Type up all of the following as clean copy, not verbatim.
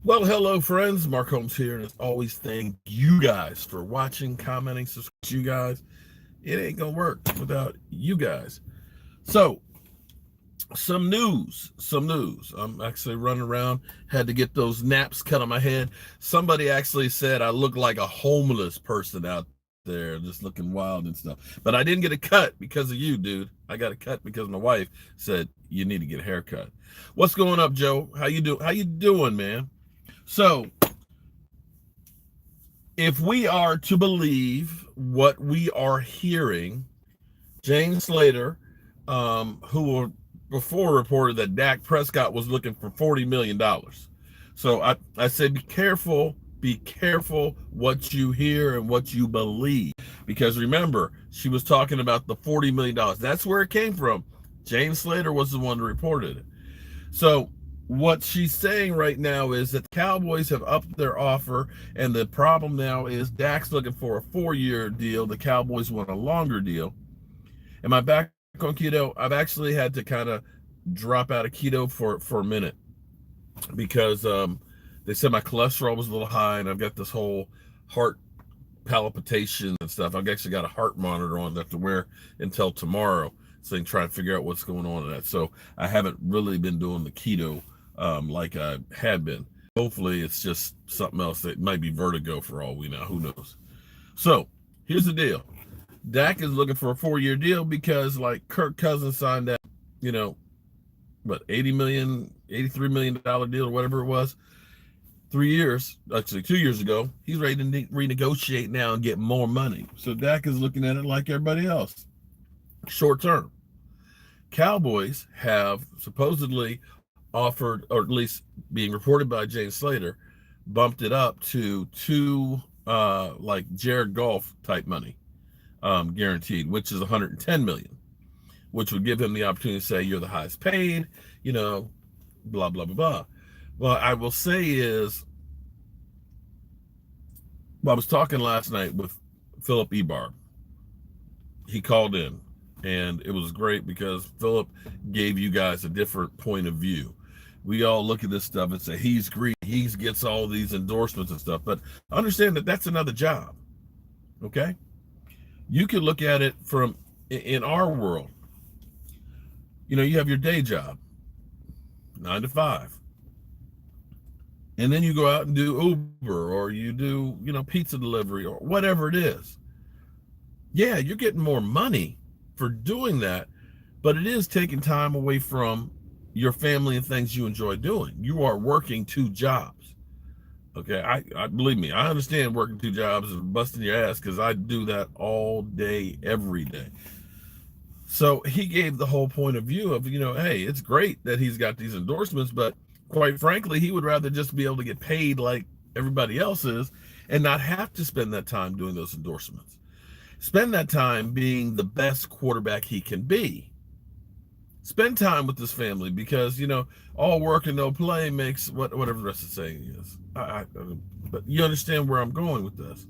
Well, hello, friends. Mark Holmes here, and as always, thank you guys for watching, commenting, subscribing. You guys, it ain't gonna work without you guys. So, some news. I'm actually running around. Had to get those naps cut on my head. Somebody actually said I look like a homeless person out there, just looking wild and stuff. But I didn't get a cut because of you, dude. I got a cut because my wife said you need to get a haircut. What's going up, Joe? How you do? How you doing, man? So, if we are to believe what we are hearing, Jane Slater, who before reported that Dak Prescott was looking for $40 million. So I say be careful what you hear and what you believe. Because remember, she was talking about the $40 million. That's where it came from. Jane Slater was the one who reported it. So what she's saying right now is that the Cowboys have upped their offer, and the problem now is Dak's looking for a 4-year deal. The Cowboys want a longer deal. Am I back on keto? I've actually had to kind of drop out of keto for a minute because they said my cholesterol was a little high, and I've got this whole heart palpitation and stuff. I've actually got a heart monitor on that I have to wear until tomorrow, so I can try and figure out what's going on in that. So I haven't really been doing the keto like I had been. Hopefully it's just something else. That might be vertigo for all we know. Who knows? So here's the deal. Dak is looking for a 4-year deal because, like, Kirk Cousins signed that, $80 million, $83 million deal or whatever it was, 3 years, actually 2 years ago. He's ready to renegotiate now and get more money. So Dak is looking at it like everybody else, short term. Cowboys have supposedly offered, or at least being reported by Jane Slater, bumped it up to two like Jared Goff type money, guaranteed, which is $110 million, which would give him the opportunity to say you're the highest paid, blah blah blah blah. Well, I will say is, I was talking last night with Philip Ebar. He called in, and it was great because Philip gave you guys a different point of view. We all look at this stuff and say he's greedy, he gets all these endorsements and stuff, but understand that that's another job. Okay, you could look at it from in our world. You have your day job, 9 to 5, and then you go out and do Uber, or you do pizza delivery, or whatever it is. Yeah, you're getting more money for doing that, but it is taking time away from your family and things you enjoy doing. You are working 2 jobs. Okay, I believe me, I understand working 2 jobs and busting your ass, because I do that all day, every day. So he gave the whole point of view of, hey, it's great that he's got these endorsements, but quite frankly, he would rather just be able to get paid like everybody else is and not have to spend that time doing those endorsements. Spend that time being the best quarterback he can be. Spend time with his family, because, all work and no play makes whatever the rest of the saying is. But you understand where I'm going with this.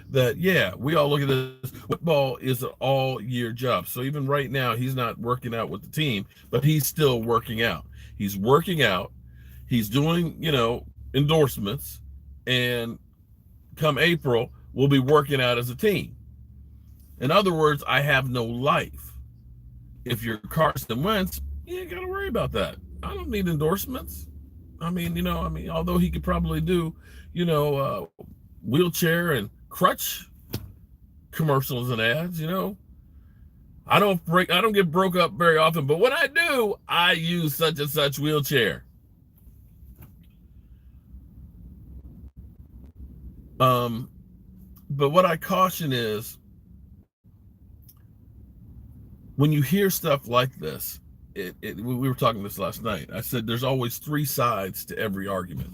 That, yeah, we all look at this. Football is an all-year job. So even right now, he's not working out with the team, but he's still working out. He's working out. He's doing, endorsements. And come April, we'll be working out as a team. In other words, I have no life. If you're Carson Wentz, you ain't got to worry about that. I don't need endorsements. Although he could probably do, wheelchair and crutch commercials and ads, I don't get broke up very often, but when I do, I use such and such wheelchair. But what I caution is, when you hear stuff like this, we were talking this last night. I said there's always 3 sides to every argument.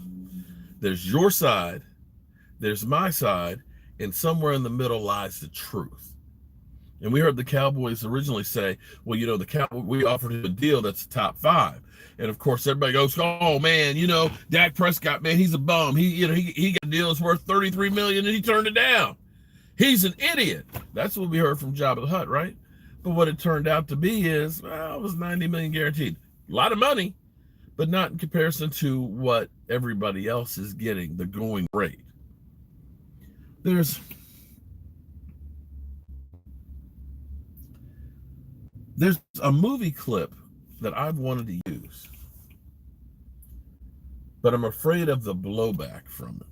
There's your side, there's my side, and somewhere in the middle lies the truth. And we heard the Cowboys originally say, well, we offered him a deal that's top 5. And of course, everybody goes, oh man, Dak Prescott, man, he's a bum. He got deals worth $33 million and he turned it down. He's an idiot. That's what we heard from Jabba the Hutt, right? But what it turned out to be is, it was $90 million guaranteed. A lot of money, but not in comparison to what everybody else is getting, the going rate. There's a movie clip that I've wanted to use, but I'm afraid of the blowback from it.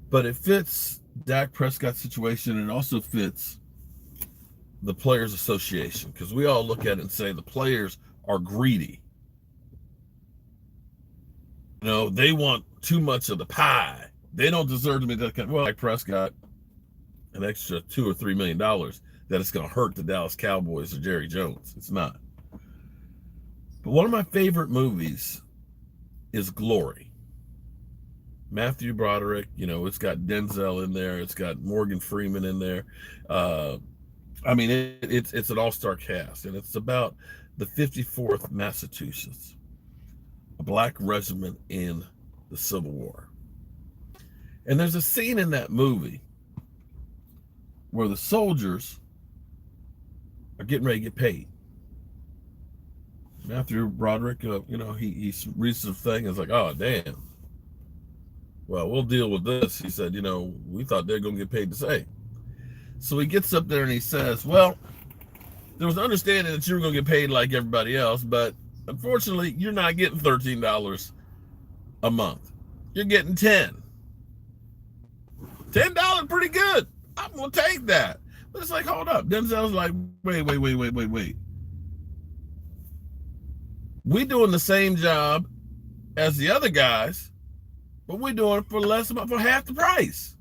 But it fits Dak Prescott's situation, and also fits the Players Association, because we all look at it and say the players are greedy. You know, they want too much of the pie. They don't deserve to be that kind. Well, Dak Prescott, an extra $2 or $3 million that it's going to hurt the Dallas Cowboys or Jerry Jones. It's not. But one of my favorite movies is Glory. Matthew Broderick, you know, it's got Denzel in there. It's got Morgan Freeman in there. I mean, it's an all-star cast, and it's about the 54th Massachusetts, a black regiment in the Civil War. And there's a scene in that movie where the soldiers are getting ready to get paid. Matthew Broderick, you know, he reads the thing and is like, oh, damn. Well, we'll deal with this. He said, you know, we thought they're going to get paid the same. So he gets up there and he says, well, there was an understanding that you were going to get paid like everybody else, but unfortunately, you're not getting $13 a month. You're getting $10. $10, pretty good. I'm going to take that. But it's like, hold up. Denzel's like, wait. We doing the same job as the other guys, but we're doing it for less, for half the price.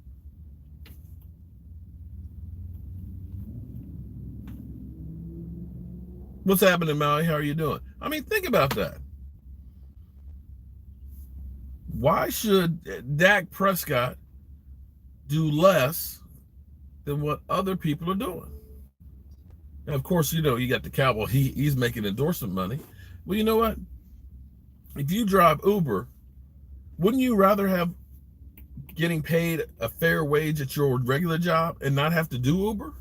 What's happening, Maui? How are you doing? I mean, think about that. Why should Dak Prescott do less than what other people are doing? And of course, you know, you got the Cowboy. He's making endorsement money. Well, you know what? If you drive Uber, wouldn't you rather have getting paid a fair wage at your regular job and not have to do Uber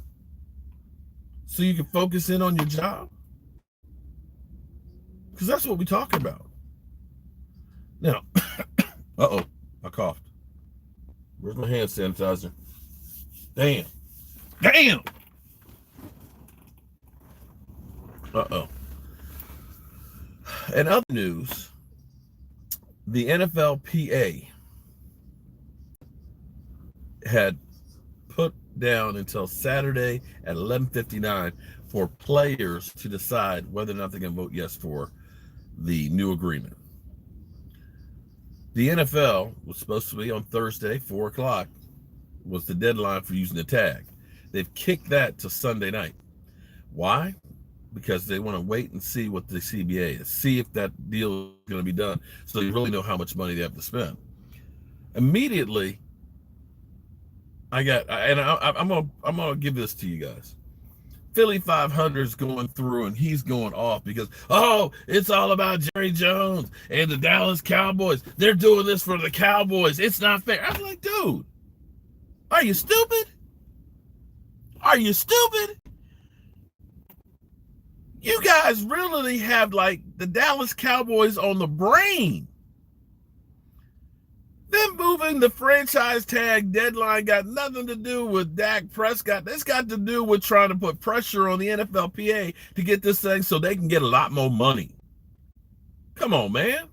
so you can focus in on your job? Because that's what we talk about. Now, uh-oh, I coughed. Where's my hand sanitizer? Damn. Uh-oh. In other news, the NFLPA had put down until Saturday at 11:59 for players to decide whether or not they can vote yes for the new agreement. The NFL was supposed to be on Thursday, 4 o'clock, was the deadline for using the tag. They've kicked that to Sunday night. Why? Because they want to wait and see what the CBA is, see if that deal is going to be done, so they really know how much money they have to spend. Immediately, I'm gonna give this to you guys. Philly 500 is going through and he's going off because, oh, it's all about Jerry Jones and the Dallas Cowboys. They're doing this for the Cowboys. It's not fair. I'm like, dude, are you stupid? Are you stupid? You guys really have like the Dallas Cowboys on the brain. Them moving the franchise tag deadline got nothing to do with Dak Prescott. It's got to do with trying to put pressure on the NFLPA to get this thing so they can get a lot more money. Come on, man.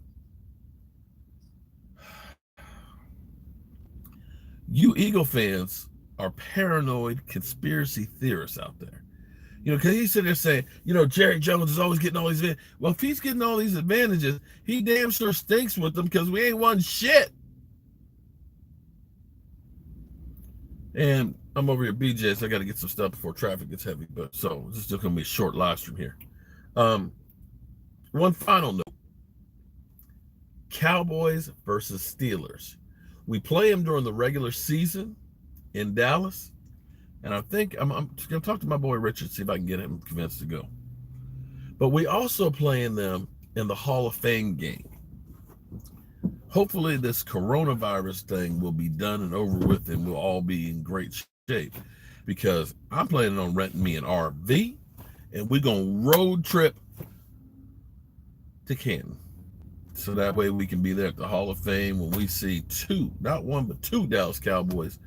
You Eagle fans are paranoid conspiracy theorists out there. You know, because he's sitting there saying, you know, Jerry Jones is always getting all these advantages. Well, if he's getting all these advantages, he damn sure stinks with them because we ain't won shit. And I'm over here at BJ's. So I got to get some stuff before traffic gets heavy. But so this is just going to be a short live stream here. One final note. Cowboys versus Steelers. We play them during the regular season in Dallas. And I think I'm going to talk to my boy Richard, see if I can get him convinced to go. But we also playing them in the Hall of Fame game. Hopefully this coronavirus thing will be done and over with and we'll all be in great shape, because I'm planning on renting me an RV and we're going to road trip to Canton. So that way we can be there at the Hall of Fame when we see two, not one, but two Dallas Cowboys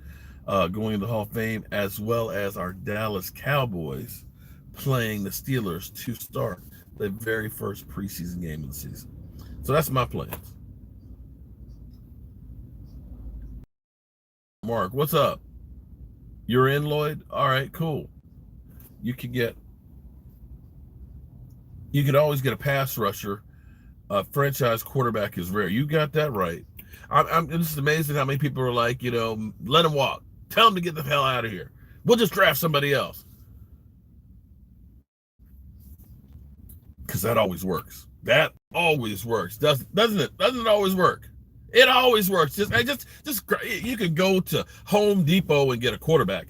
going into the Hall of Fame, as well as our Dallas Cowboys playing the Steelers to start the very first preseason game of the season. So that's my plans. Mark, what's up? You're in, Lloyd? All right, cool. You could always get a pass rusher. A franchise quarterback is rare. You got that right. I'm just amazing how many people are like, let him walk. Tell him to get the hell out of here. We'll just draft somebody else. Because that always works. That always works, doesn't it? Doesn't it always work? It always works. Just you could go to Home Depot and get a quarterback.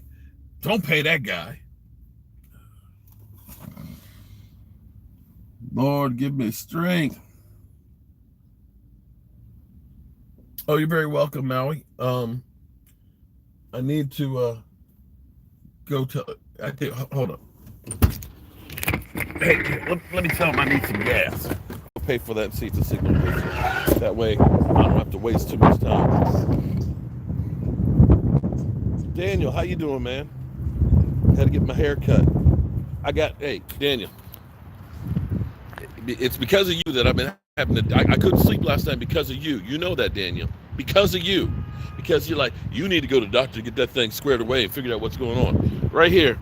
Don't pay that guy. Lord, give me strength. Oh, you're very welcome, Maui. I need to go to. Hold up. Hey, let me tell him I need some gas. I'll pay for that and see if the signal goes. That way, I don't have to waste too much time. Daniel, how you doing, man? Had to get my hair cut. Hey, Daniel. It's because of you that I've been having to. I couldn't sleep last night because of you. You know that, Daniel. Because of you. Because you're like, you need to go to the doctor to get that thing squared away and figure out what's going on. Right here,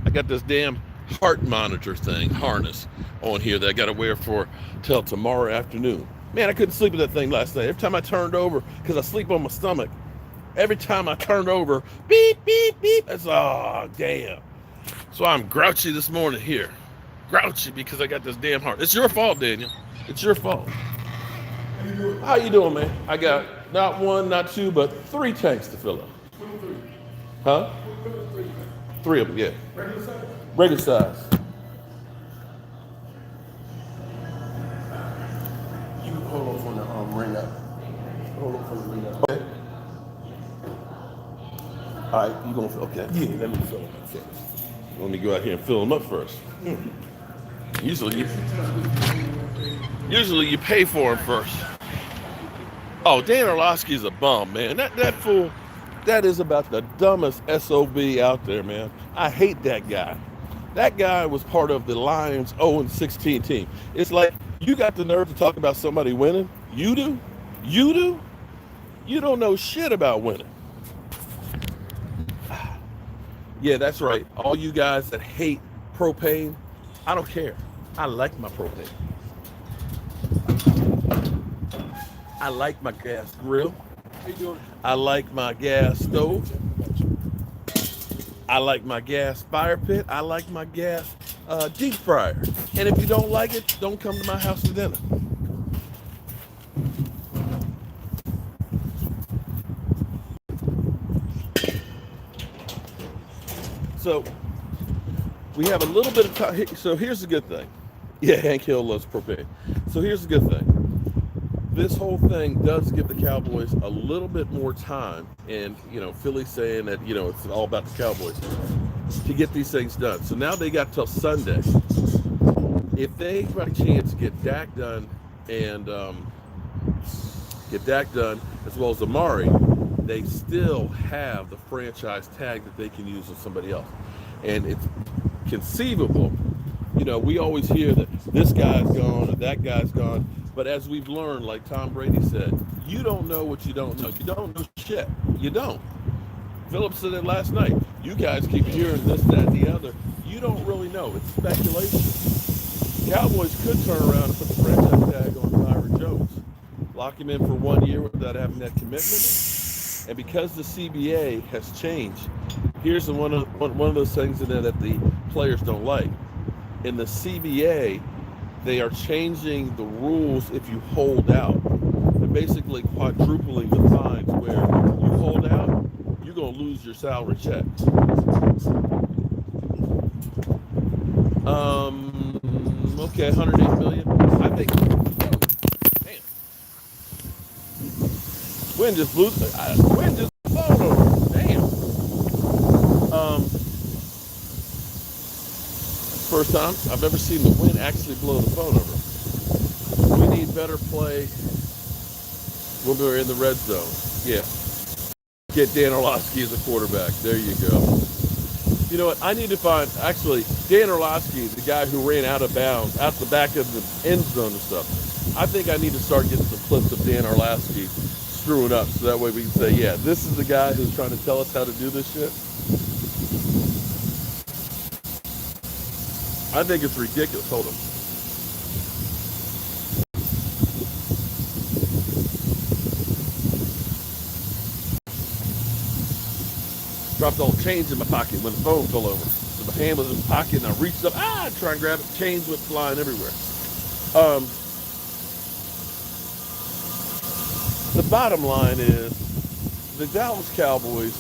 I got this damn heart monitor thing, harness on here that I got to wear for till tomorrow afternoon. Man, I couldn't sleep with that thing last night. Every time I turned over, because I sleep on my stomach, every time I turned over, beep, beep, beep. That's, oh, damn. So I'm grouchy this morning here. Grouchy because I got this damn heart. It's your fault, Daniel. It's your fault. How you doing, man? I got not one, not two, but 3 tanks to fill up. Huh? 3 of them, yeah. Regular size. You hold on for the ring up. Hold on for the ring up. Okay. All right, you gonna fill? Okay. Yeah, let me fill them up first. Let me go out here and fill them up first. Usually you pay for him first. Oh, Dan Orlovsky's a bum, man. That fool, that is about the dumbest SOB out there, man. I hate that guy. That guy was part of the Lions 0-16 team. It's like, you got the nerve to talk about somebody winning? You do? You do? You don't know shit about winning. Yeah, that's right. All you guys that hate propane, I don't care. I like my propane. I like my gas grill. I like my gas stove. I like my gas fire pit. I like my gas deep fryer. And if you don't like it, don't come to my house for dinner. So we have a little bit of time. So here's the good thing. Yeah, Hank Hill loves propane. So here's the good thing. This whole thing does give the Cowboys a little bit more time. And, Philly's saying that, it's all about the Cowboys to get these things done. So now they got till Sunday. If they got a chance to get Dak done and as well as Amari, they still have the franchise tag that they can use with somebody else. And it's conceivable, we always hear that this guy's gone or that guy's gone. But as we've learned, like Tom Brady said, you don't know what you don't know. You don't know shit. You don't. Phillips said it last night. You guys keep hearing this, that, and the other. You don't really know. It's speculation. Cowboys could turn around and put the franchise tag on Byron Jones. Lock him in for 1 year without having that commitment. And because the CBA has changed, here's one of those things in there that the players don't like. In the CBA, they are changing the rules if you hold out. They're basically quadrupling the fines where you hold out, you're going to lose your salary check. Okay, 108 million. I think, man, Win just blew the phone over. Damn. First time I've ever seen the wind actually blow the phone over. better play when we're in the red zone? Yeah. Get Dan Orlovsky as a quarterback. There you go. You know what? I need to find, actually, Dan Orlovsky, the guy who ran out of bounds, out the back of the end zone and stuff. I think I need to start getting some clips of Dan Orlovsky screwing up so that way we can say, yeah, this is the guy who's trying to tell us how to do this shit. I think it's ridiculous. Hold on. Dropped all the chains in my pocket when the phone fell over. So my hand was in my pocket and I reached up, try and grab it. Chains went flying everywhere. The bottom line is the Dallas Cowboys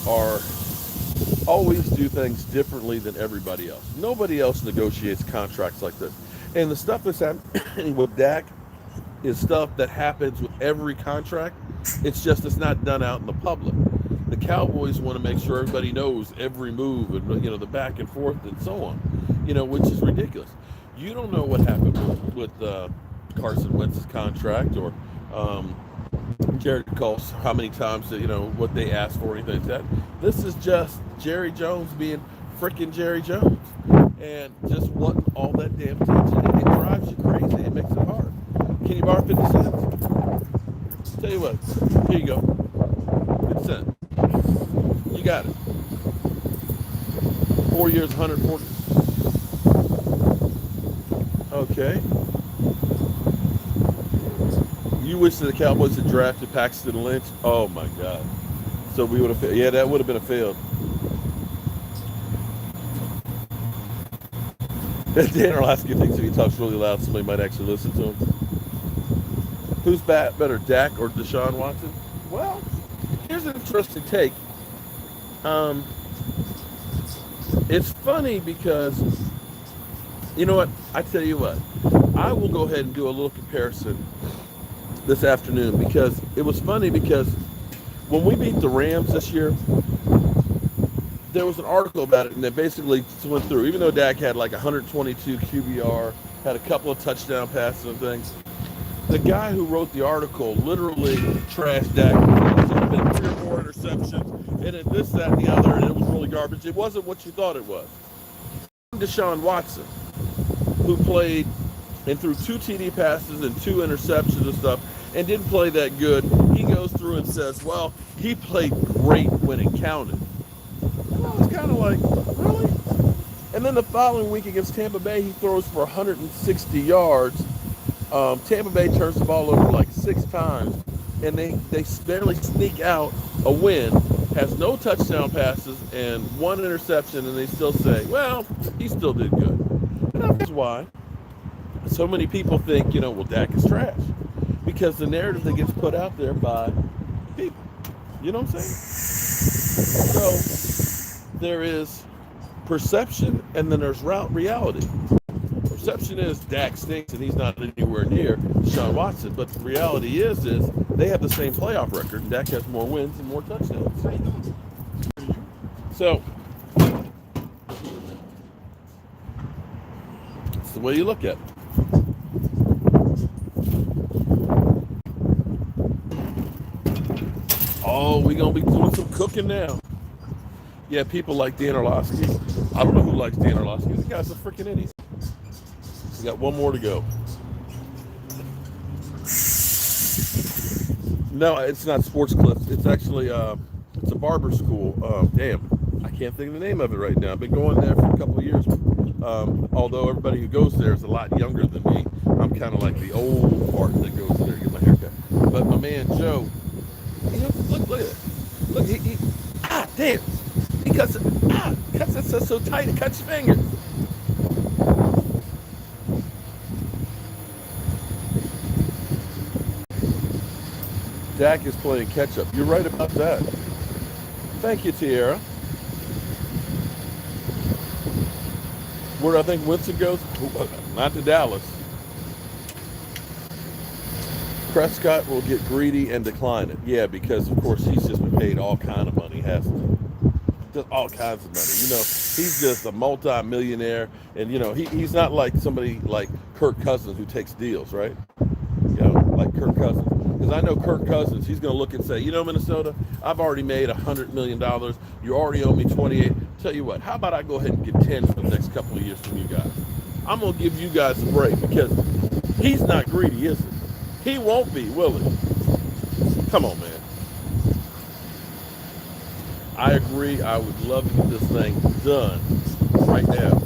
always do things differently than everybody else. Nobody else negotiates contracts like this. And the stuff that's happening with Dak is stuff that happens with every contract. It's not done out in the public. The Cowboys want to make sure everybody knows every move and, the back and forth and so on, which is ridiculous. You don't know what happened with Carson Wentz's contract or Jared Goff, how many times, what they asked for, anything like that. This is just Jerry Jones being freaking Jerry Jones and just wanting all that damn attention. It drives you crazy. It makes it hard. Can you borrow 50 cents? Tell you what, here you go. 50 cents. You got it. 4 years, 140. Okay. You wish that the Cowboys had drafted Paxton Lynch? Oh my God. So we would have, yeah, that would have been a failed. Dan Orlovsky thinks if he talks really loud, somebody might actually listen to him. Who's better, Dak or Deshaun Watson? Well, here's an interesting take. It's funny because, you know what? I tell you what, I will go ahead and do a little comparison this afternoon because it was funny because when we beat the Rams this year, there was an article about it and they basically went through, even though Dak had like 122 QBR, had a couple of touchdown passes and things, the guy who wrote the article literally trashed Dak. There had been 3 or 4 interceptions and then this, that, and the other, and it was really garbage. It wasn't what you thought it was. Deshaun Watson, who played and threw 2 TD passes and 2 interceptions and stuff, and didn't play that good, he goes through and says, well, he played great when it counted. And I was kind of like, really? And then the following week against Tampa Bay, he throws for 160 yards. Tampa Bay turns the ball over like 6 times, and they barely sneak out a win, has no touchdown passes and 1 interception, and they still say, well, he still did good. And that's why so many people think, well, Dak is trash. Because the narrative that gets put out there by people. You know what I'm saying? So there is perception and then there's reality. Perception is Dak stinks and he's not anywhere near Deshaun Watson. But the reality is they have the same playoff record and Dak has more wins and more touchdowns. So it's the way you look at it. Oh, we're going to be doing some cooking now. Yeah, people like Dan Orlovsky. I don't know who likes Dan Orlovsky. This guy's a freaking idiot. We got 1 more to go. No, it's not Sports Clips. It's actually, it's a barber school. Damn, I can't think of the name of it right now. I've been going there for a couple of years. Although everybody who goes there is a lot younger than me. I'm kind of like the old part that goes there to get my haircut. But my man, Joe, look at it. Look, he damn. He cuts it so tight, it cuts your fingers. Dak is playing catch up. You're right about that. Thank you, Tierra. Where do I think Winston goes? Not to Dallas. Prescott will get greedy and decline it. Yeah, because of course he's just been paid all kind of money, hasn't he? Just all kinds of money. He's just a multi-millionaire, and he's not like somebody like Kirk Cousins who takes deals, right? like Kirk Cousins. Because I know Kirk Cousins, he's going to look and say, you know, Minnesota, I've already made $100 million. You already owe me 28. Tell you what, how about I go ahead and get 10 for the next couple of years from you guys? I'm going to give you guys a break because he's not greedy, is he? He won't be, will he? Come on, man. I agree. I would love to get this thing done right now.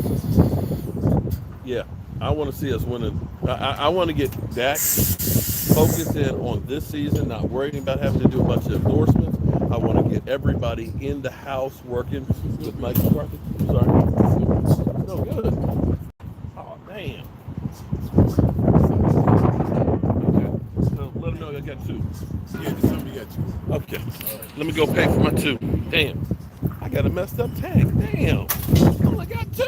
Yeah, I want to see us winning. I want to get Dak focused in on this season, not worrying about having to do a bunch of endorsements. I want to get everybody in the house working with Mike McCarthy. Sorry. No, good. Oh, damn. Okay. So let him know I got 2. Yeah, just tell me you got 2. Okay. Right. Let me go pay for my 2. Damn. I got a messed up tank. Damn. I only got 2.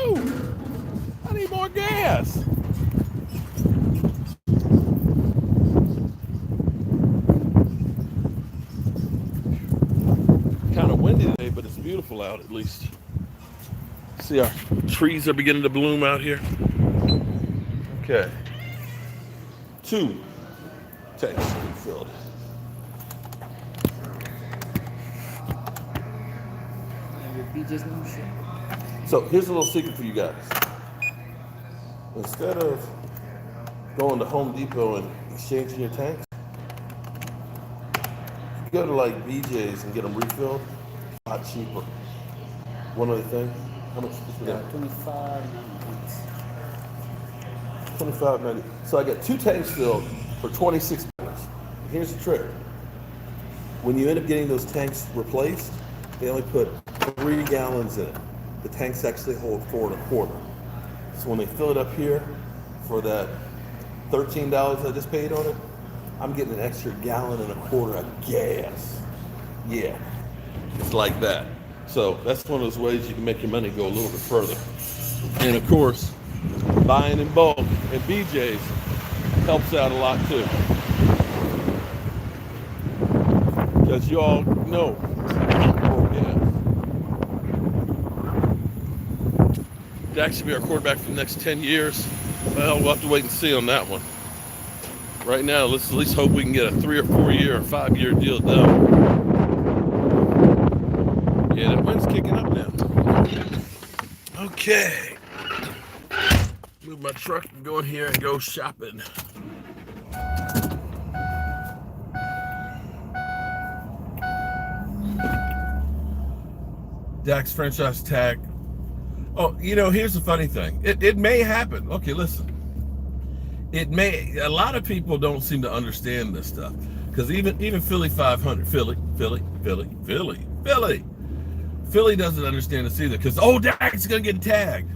I need more gas. Kind of windy today, but it's beautiful out at least. See, our trees are beginning to bloom out here. Okay. 2 tanks filled. So here's a little secret for you guys. Instead of going to Home Depot and exchanging your tanks, go to like BJ's and get them refilled. A lot cheaper. One other thing, how much is that? $25.90. So I got 2 tanks filled for $26. Here's the trick. When you end up getting those tanks replaced, they only put 3 gallons in it. The tanks actually hold 4 1/4. So when they fill it up here for that $13 I just paid on it, I'm getting an extra 1.25 gallons of gas. Yeah, it's like that. So that's one of those ways you can make your money go a little bit further. And of course, buying in bulk at BJ's helps out a lot too. Because you all know, Dak should be our quarterback for the next 10 years. Well, we'll have to wait and see on that one. Right now, let's at least hope we can get a 3 or 4 year or 5 year deal done. Yeah, that wind's kicking up now. Okay. Move my truck and go in here and go shopping. Dak's franchise tag. Oh, you know, here's the funny thing. It may happen. Okay, listen. It may. A lot of people don't seem to understand this stuff because even Philly 500, Philly doesn't understand this either. Because Dak's gonna get tagged.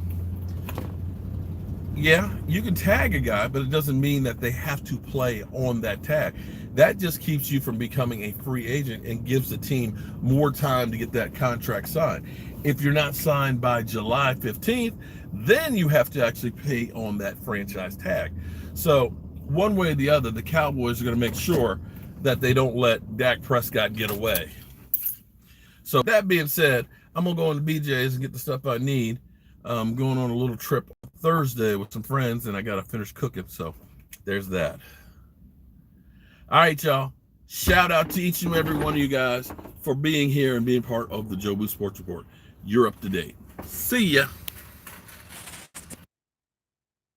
Yeah, you can tag a guy, but it doesn't mean that they have to play on that tag. That just keeps you from becoming a free agent and gives the team more time to get that contract signed. If you're not signed by July 15th, then you have to actually pay on that franchise tag. So one way or the other, the Cowboys are going to make sure that they don't let Dak Prescott get away. So that being said, I'm going to go into BJ's and get the stuff I need. I'm going on a little trip Thursday with some friends, and I got to finish cooking. So there's that. All right, y'all. Shout out to each and every one of you guys for being here and being part of the Jobu Sports Report. You're up to date. See ya.